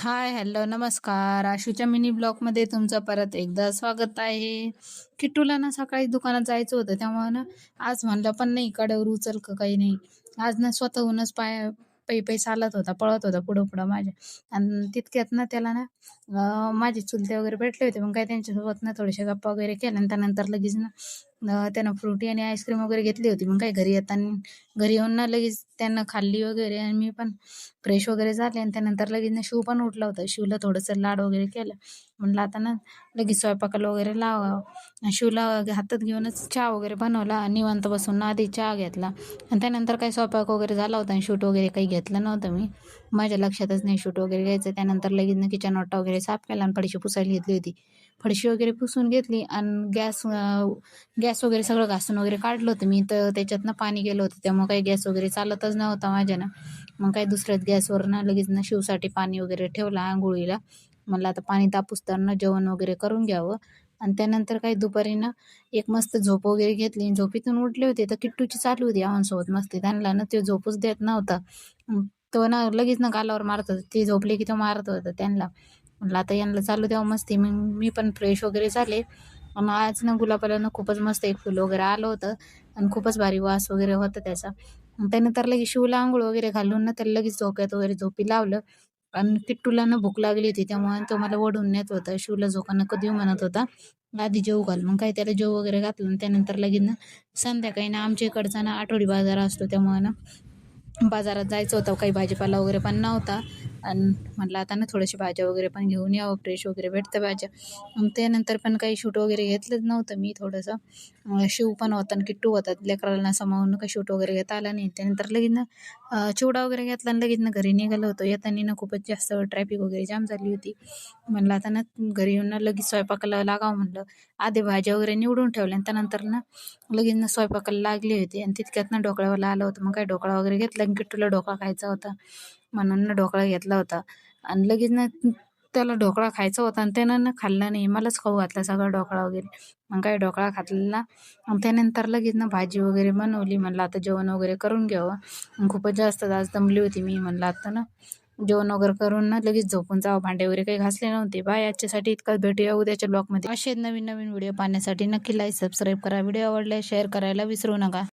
हाय, hello, नमस्कार. आशूच्या mini ब्लॉगमध्ये तुमचं परत एकदा स्वागत आहे. किट्टूला ना सकाळी दुकानात जायचं होतं, त्यामुळे ना आज म्हणलं पण नाही कड्यावर उचल का काही नाही. आज ना स्वतःहूनच पै चालत होता, पळत होता पुढं-पुढं माझ्या. आणि तितक्यात ना त्याला ना माझे चुलते वगैरे भेटले होते. मग काय त्यांच्यासोबत ना थोड्याशा गप्पा वगैरे केल्या आणि त्यानंतर लगेच ना त्यानं फ्रुटी आणि आईस्क्रीम वगैरे घेतली होती. मग काय घरी येऊन ना लगेच त्यानं खाल्ली वगैरे आणि मी पण फ्रेश वगैरे झाले आणि त्यानंतर लगेच ना शिव पण उठला होता. शिवला थोडंसं लाड वगैरे केलं. म्हटलं आता ना लगेच स्वयंपाकाला वगैरे लावावं. शिवला हातात घेऊनच चहा वगैरे बनवला. निवांत बसून ना आधी चहा घेतला आणि त्यानंतर काही स्वयंपाक वगैरे झाला होता आणि शूट वगैरे काही घेतलं नव्हतं मी. माझ्या लक्षातच नाही शूट वगैरे घ्यायचं. त्यानंतर लगेच ना किचन ओटा वगैरे साफ केला आणि फरशी पुसायला घेतली होती. फरशी वगैरे पुसून घेतली आणि गॅस वगैरे सगळं घासून वगैरे काढलं होतं मी. तर त्याच्यातनं पाणी गेलं होतं. त्यामुळे काही गॅस वगैरे चालतच नव्हता माझ्यानं. मग काय दुसऱ्याच गॅसवर ना लगेच ना शिवसाठी पाणी वगैरे ठेवलं अंघोळीला. म्हणलं आता पाणी तापूस तर जेवण वगैरे करून घ्यावं. आणि त्यानंतर काही दुपारी ना एक मस्त झोप वगैरे घेतली. झोपेतून उठले होते तर किट्टूची चालू होती आवांसोबत मस्ती. त्यांना ना ते झोपूच देत नव्हता. तो ना लगेच ना गालावर मारत होता. ते झोपले की तो मारत होता त्यांना. म्हटलं आता यांना चालू द्यावं मस्ती. मग मी पण फ्रेश वगैरे झाले. आणि आज ना गुलाबाला ना खूपच मस्त एक फुल वगैरे आलं होतं आणि खूपच भारी वास वगैरे होता त्याचा. त्यानंतर लगेच शिवला अंघोळ वगैरे घालून ना त्याला लगेच झोक्यात वगैरे झोपी लावलं. आणि किट्टूला ना भूक लागली होती त्यामुळे तो मला ओढून नेत होता. शिवला झोका नको देऊ म्हणत होता. आधी जेवू घाल. मग काय त्याला जेवू वगैरे घातलं आणि त्यानंतर लगेच ना संध्याकाळी ना आमच्या इकडचा ना आठवडी बाजार असतो त्यामुळे ना बाजारात जायचं होतं. काही भाजीपाला वगैरे पण नव्हता आणि म्हटलं आता ना थोड्याशा भाज्या वगैरे पण घेऊन यावं. फ्रेश वगैरे भेटतं भाज्या. मग त्यानंतर पण काही शूट वगैरे घेतलंच नव्हतं मी थोडंसं. शिव पण होता आणि किट्टू होता. लेकराला सांभाळून काही शूट वगैरे घेता आला नाही. त्यानंतर लगेच ना चिवडा वगैरे घेतला आणि लगेच ना घरी निघालो होतो. येताना ना खूपच जास्त ट्रॅफिक वगैरे जाम झाली होती. म्हणलं आता ना घरी येऊन ना लगेच स्वयंपाकाला लागावं म्हणलं. आधी भाज्या वगैरे निवडून ठेवल्या आणि त्यानंतर ना लगेच ना स्वयंपाकाला लागली होती आणि तितक्यात ना ढोकळावाला आला होता. मग काय ढोकळा वगैरे घेतला आणि किट्टूला ढोकळा खायचा होता म्हणून ना ढोकळा घेतला होता. आणि लगेच ना त्याला ढोकळा खायचा होता आणि त्यानं ना खाल्ला नाही. मलाच खाऊ घातला सगळा ढोकळा वगैरे. मग काय ढोकळा खाल्ला आणि त्यानंतर लगेच ना भाजी वगैरे बनवली. म्हणलं आता जेवण वगैरे करून घ्यावं. खूपच जास्त आज दमली होती मी. म्हणलं आता ना जेवण वगैरे करून ना लगेच झोपून जावं. भांडे वगैरे काही घासले नव्हते. बाय, आजच्यासाठी इतकंच. भेटूया उद्याच्या ब्लॉगमध्ये. असे नवीन नवीन व्हिडिओ पाहण्यासाठी नक्की लाईक सबस्क्राईब करा. व्हिडिओ आवडल्यास शेअर करायला विसरू नका.